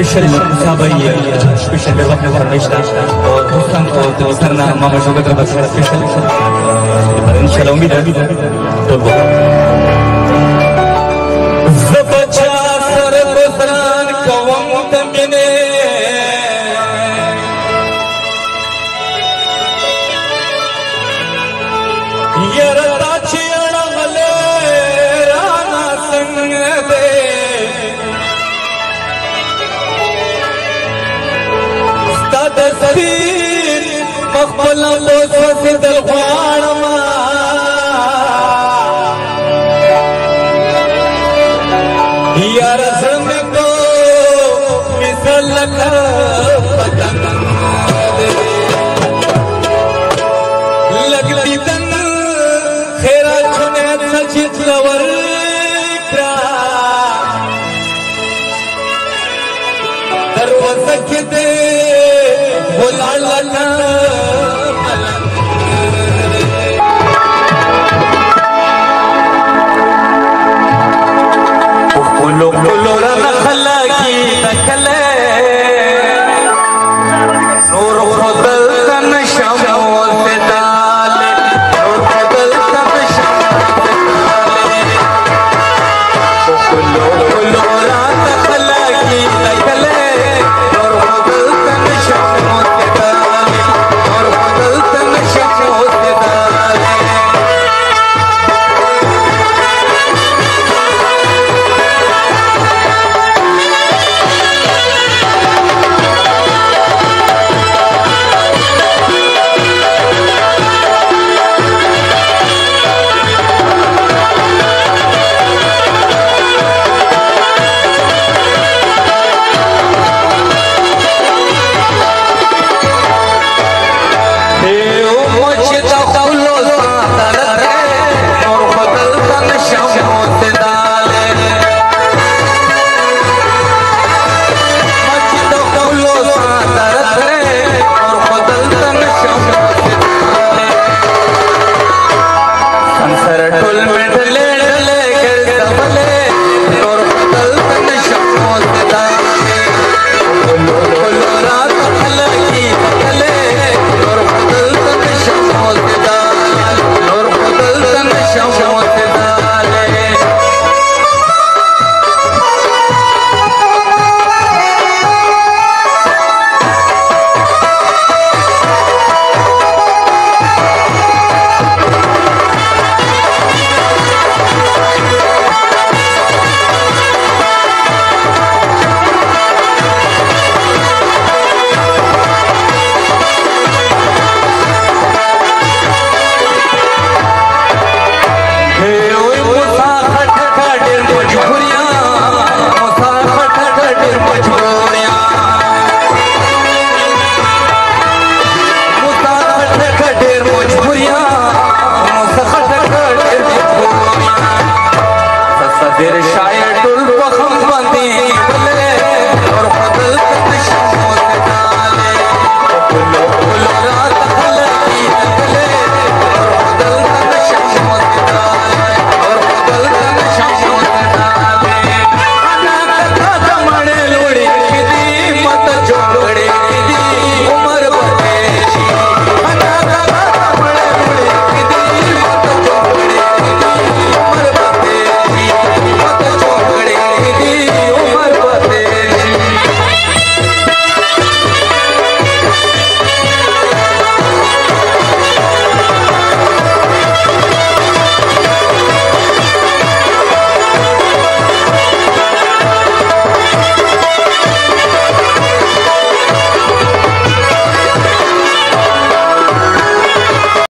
special साबाई special develop में फरमाइश और दोस्तों को करना मामा जोगत का स्पेशल पर इंशाल्लाह उम्मीद है तो ज़बचा सर बसरान कवम तमिने यरता चियड़ मले राना संग दे तस्वीर मखबला लोस दिल ख्वाणमा यार सम को मिसल कर पतंग लगती तन खेरा चुने सचित लवर क्रा दरवाज़ा के दे बोला